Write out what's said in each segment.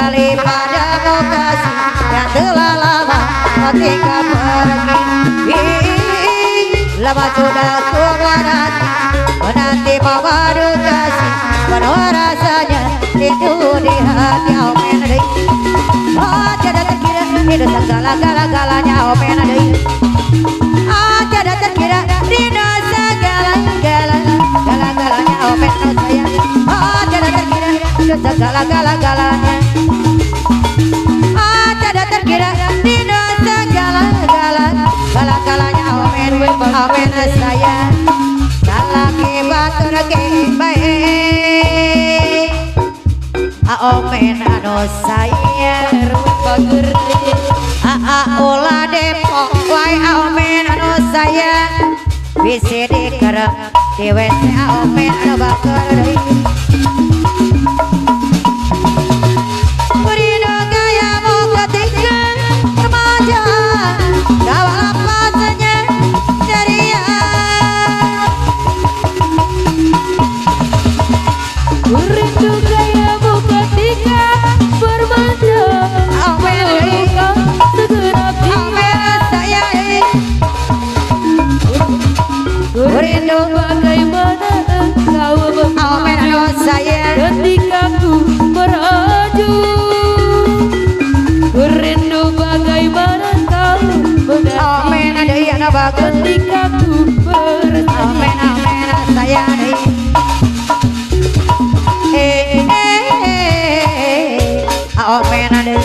kembali padamu kasih yang telah lama kau tinggal pergi. Lama sudah ku menanti memadu kasih penuh rasanya itu di hati. Amin adai. Oh tiada terkira hidup segala-galanya. Amin adai. Oh tiada terkira hidup segala-galanya. Amin sayang. Oh tiada terkira hidup segala-galanya. Oh tiada terkira hidup segala-galanya. Amin amin sayang. Salaki batur ke baik. Amin anu sayang batur. Ulah depok wae amin anu sayang. Bisi dikerem di WC amin anu batur. Berido gayamu ketika remaja. Dalam pasanya ceria. Rindu gayamu ketika bermanja. Meluka segenap jiwa. Rindu bagaimana engkau ketika ku meraju. Rindu bagaimana kau mengganti ketika ku bersedih. Amin adai.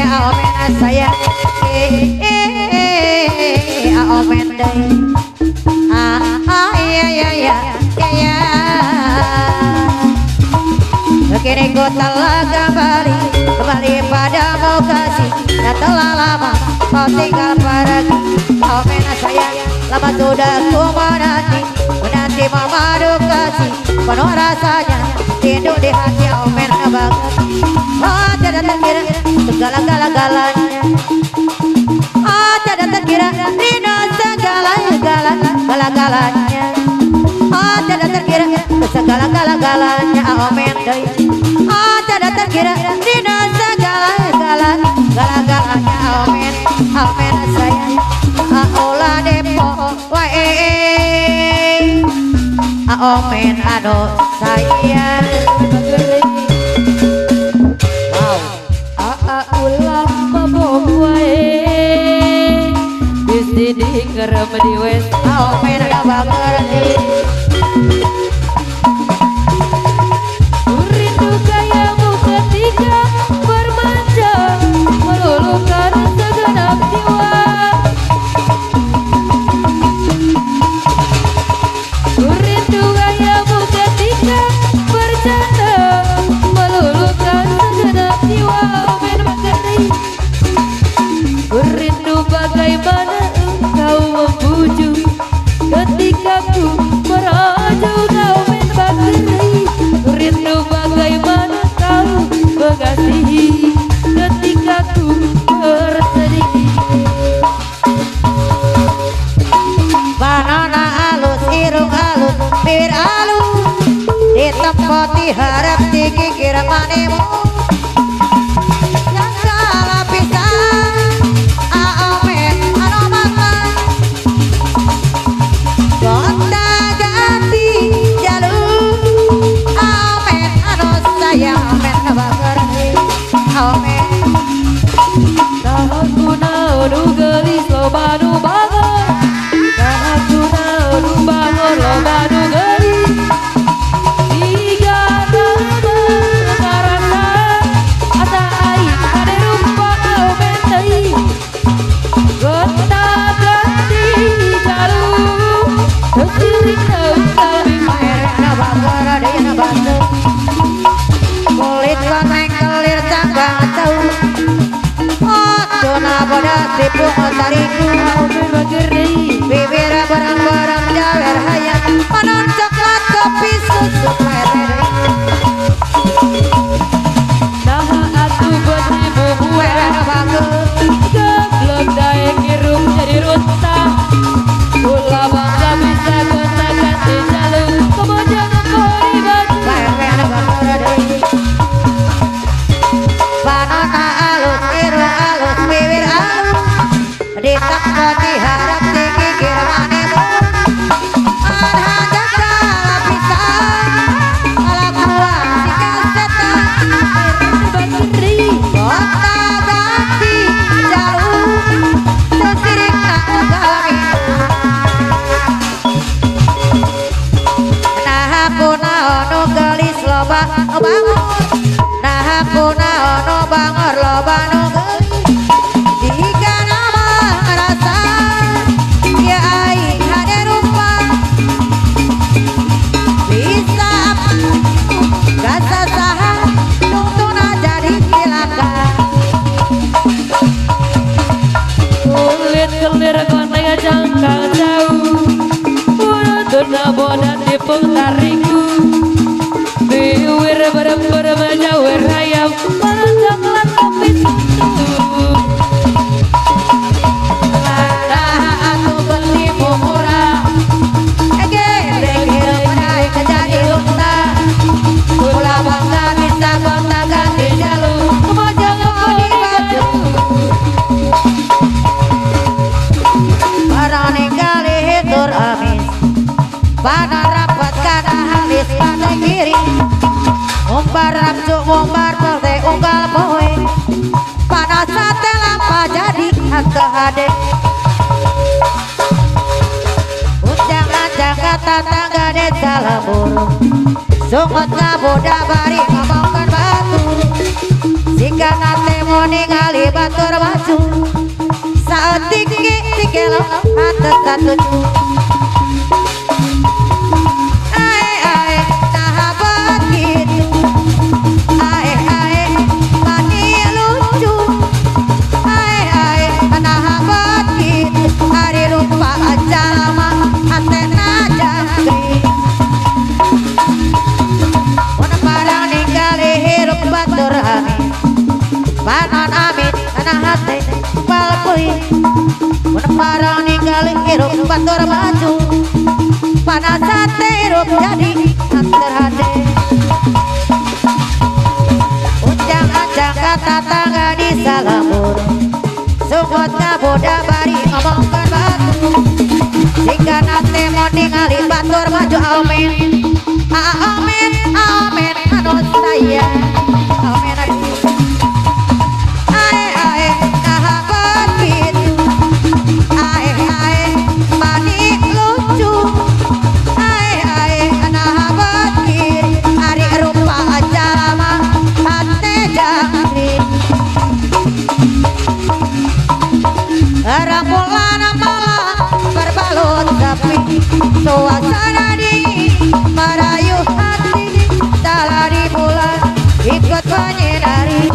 Amin sayang. Amin dai. Kini ku telah kembali padamu kasih yang telah lama kau tinggal pergi. Amin sayang. Lama sudah ku menanti memadu kasih penuh rasanya rindu di hati. Amin banget. Oh tiada terkira segala-galanya. Oh tiada terkira rindu segala-galanya. Oh tiada terkira segala-galanya. Amin dai. Oh tiada terkira rindu segala-galanya. Amin amin sayang. Ulah depok wae. Amin anu sayang. Ulah mabok wae. Bisi dikerem di WC. Amin anu bager. Rindu gayamu ketika bermanja. Meluluhkan segenap jiwa. Rindu gayamu ketika bercanda. Meluluhkan segenap jiwa. Amin mengerti. Rindu bagaimana engkau membujuk ketika ku meraju. Amin mengerti. Rindu bagaimana kau mengasihi ketika ku bersedih. Banana halus, irung halus, bibir halus, di tempat diharap dikikir manimu. Yang salah pisah, amin anu mama. Gonta ganti jalur, amin anu sayang. Amin kabager, amin. Tahakuna nu gelis loba nu bangun. Tahakuna nu bangun loba nu gelis. Tiga nama karana asa aing kade rupa awen deui. Gonta ganti jalur teusiring teuing Kabager deui bantu. Kulit koneng kelir canggang cau. Oh, dona bodas tipu otariku. Amin bageri. Bibir barang-barang jawer hayat. Panon coklat kopi susu mere. Naha atu beribu buah. Gablok daek hirup jadi ruta. Ulah bangga bisa gonta ganti jalur. Kemojangan kori baju. Mere barang cuk bar partai unggal poe panas sate lampa jadi hantu hade ujang-ajang kata tangga desa lemur sungut ngaboda bari ngomongkan batu jika nate mau ningali batur maju saat tinggi lo hati satu panon amit tanah hati balpui parang ninggalin hirup batur maju panas hati hirup jadi antar hati ujang-ajang kata tangga di salamur sukut ngaboda bari ngomongkan batu jika nanti mau ninggalin batur maju amin amin amin anu saya amin Rambulan malam berbalut sepi suasana dingin merayu hati salah di bulan ikut menyinari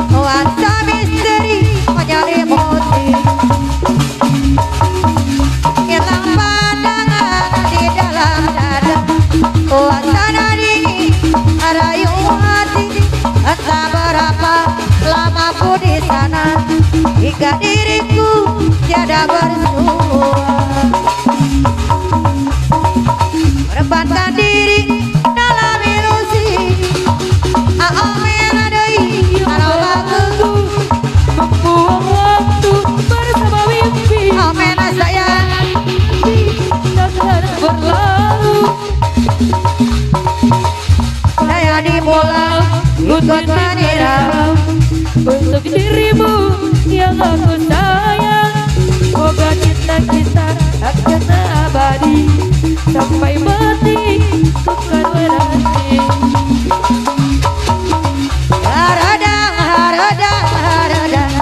nuansa misteri menyelimuti hilang pandangan di dalam dada suasana dingin merayu hati entah berapa lama ku di sana hingga diriku tiada bersua merebahkan diri dalam ilusi amin adai kalau aku membuang waktu bersama mimpi amin sayang takkan berlalu saya dimulai ikut menyiram untuk dirimu yang aku sayang. Semoga cinta kita akan abadi sampai mati bukan berhenti. haradang haradang haradang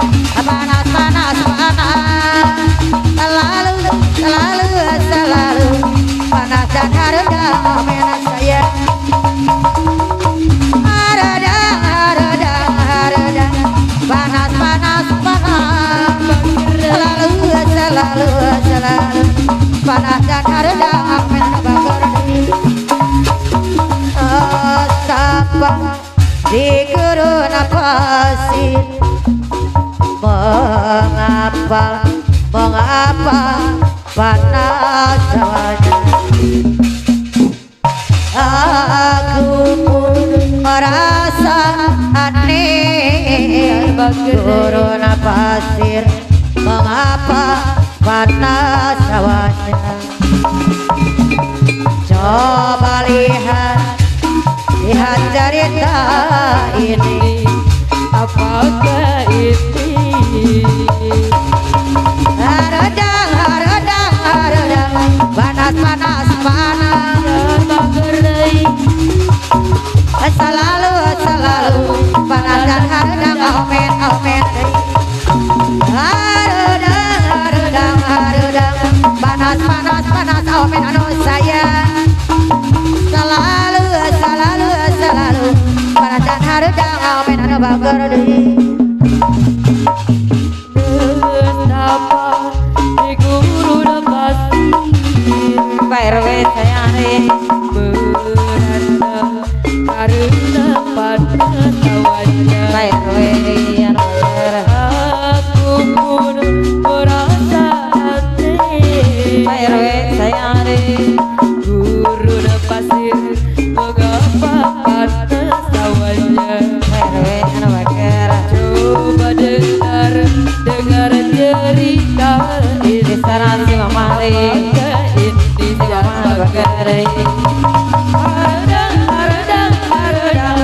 panas panas panas selalu selalu selalu panas dan haradang amin sayang haradang haradang haradang panas panas panas selalu selalu selalu panas dan haradang amin bagerdi sapa di gurun pasir mengapa mengapa panas hawanya aku pun merasa aneh gurun pasir mengapa panas hawanya coba lihat lihat cerita ini Apakah ini haradang haradang haradang panas panas panas bagerai selalu selalu panas dan haradang amin amin haradang haradang haradang panas panas panas amin anu sayang selalu selalu selalu panas dan haradang amin anu bagerdi betapa di gurun pasir Pak RW sayang beranda karena panas hawanya Pak RW yang aku pun merasa aneh Pak RW sayang gurun pasir mengapa panas hawanya Pak RW anu bager coba dengar cerita ini saran si mamali ini jangan bagerai haradang haradang haradang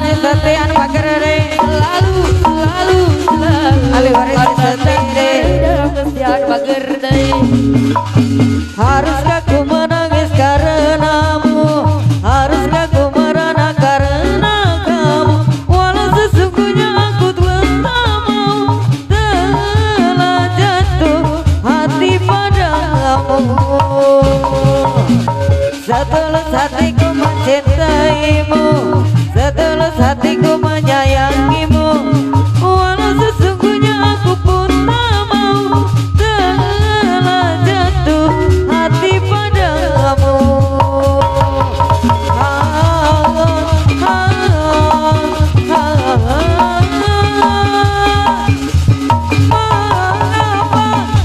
waris setian pagerere selalu Ali waris setian kesian bagerdai haruskah ku menangis karenamu haruskah ku merana karena kamu walau sesungguhnya aku telah mau telah jatuh hati padamu setulus hatiku mencintaimu setulus hatiku menyayangimu walau sesungguhnya aku pun tak mau telah jatuh hati padamu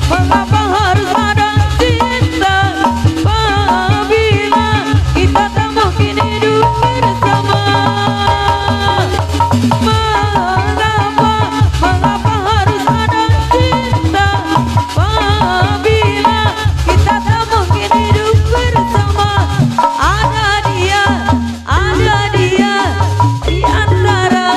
mengapa harus ada cinta apabila kita tak mungkin hidup bersama mengapa harus ada cinta apabila kita tak mungkin hidup bersama ada dia di antara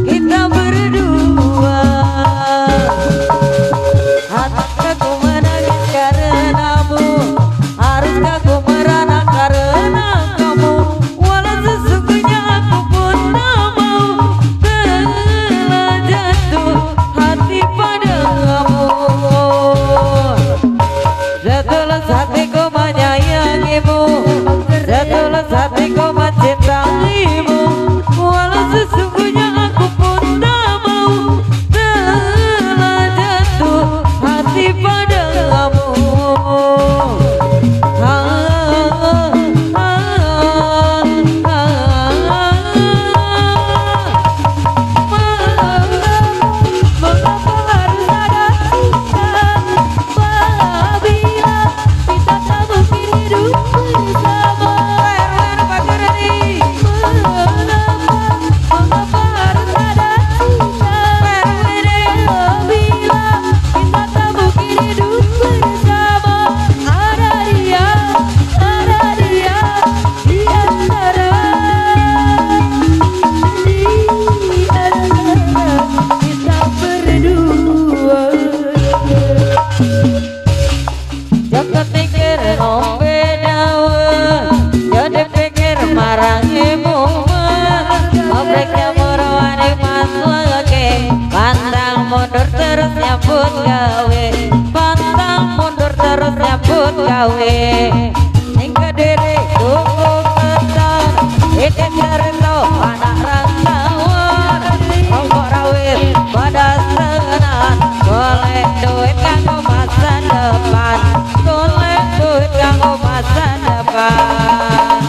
kita berdua haruskah ku menangis karenamu haruskah ku merana karena kamu walau sesungguhnya aku pun tak mau telah jatuh hati padamu setulus hatiku menyayangimu setulus hatiku mencintaimu walau sesungguhnya aku pun tak mau telah jatuh hati padamu mengapa harus ada cinta apabila kita tak mungkin hidup bersama mengapa harus ada cinta apabila kita tak mungkin hidup bersama ada dia di antara kita berdua jangan pikir ngombe daun jangan pikir marangimu obreknya merwani mas lagi pantang mundur terus nyambut gawe pantang mundur terus nyambut gawe ning kediri tuku ketan iki cerita anak rantauan rokok rawit pada senan golek duit kanggo masa depan golek duit kanggo masa depan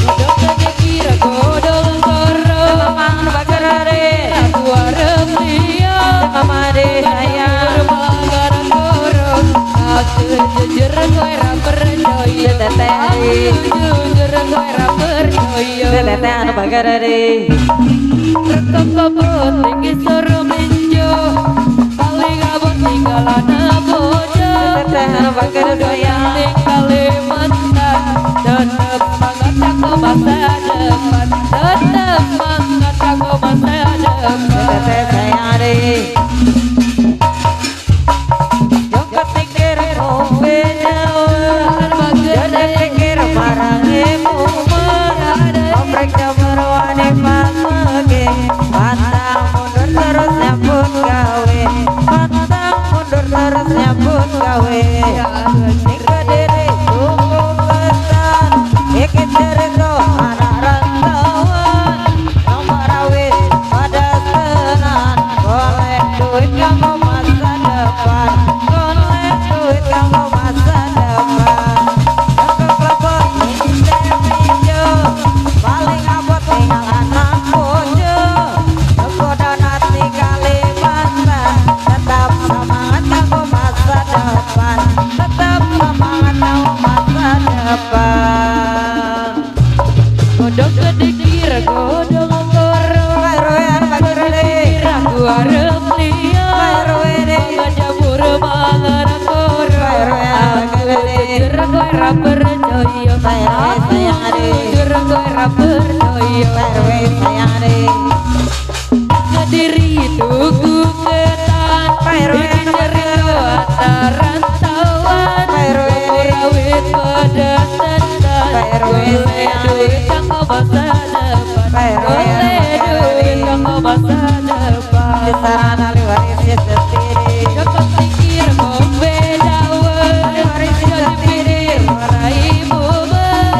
godong kira godong koro mangan bagerare aku arep liya amade sayang mangan koro aku jujur kowe ra percaya teteh jujur kowe ra percaya teteh anu bagerare rekam kabut tinggi suruh minjo paling abot tinggalan bojo teteh anu bagerare yang tinggali mantan tetep semangat aku masa depan tetep semangat aku masa depan teteh sayang jangan pikir ngombe daun jangan pikir marangimu obreknya merwani mas lagi pantang mundur terus nyambut gawe pantang mundur terus nyambut gawe ning kediri tuku ketan iki cerita anak rantauan nomor rawit pada senan golek duit kanggo masa depan golek duit kanggo masa depan kanggo klepot minjo paling abot tinggal anak bojo kegoda hati Kalimantan tetap semangat kanggo masa depan tetap semangat kanggo masa depan godong gede kira godong koro Kairoan bagerane aku arep liya ngajabur mangan koro aku jujur kowe ra percaya Aku jujur ora percaya Ngediri tuku ketan Bikin nyeri rantauan Kurawit pada sendan Goleh duit kanggo masa depan Goleh duit kanggo masa depan Dapat pikir ngombe daun Jadi pirir marai buber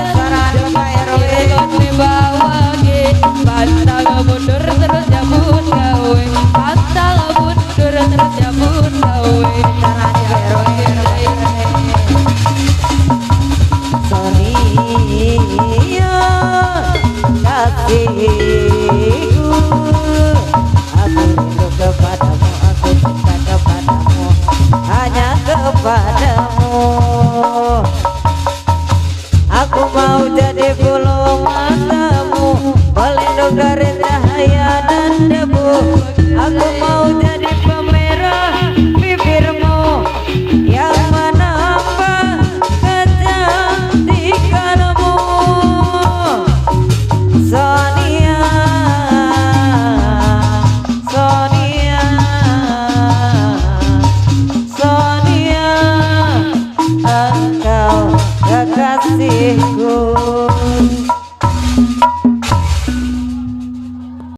Jadi bawa ke Pantang mundur terus nyambut gawe Pantang mundur terus nyambut gawe Kasihku, aku rindu kepadamu, aku cinta kepadamu, hanya kepadamu. Aku mau jadi bulu matamu, pelindung dari cahaya dan debu. Aku mau jadi pemerah bibirmu yang menambah kecantikanmu. Sonia, Sonia, Sonia, engkau kekasihku.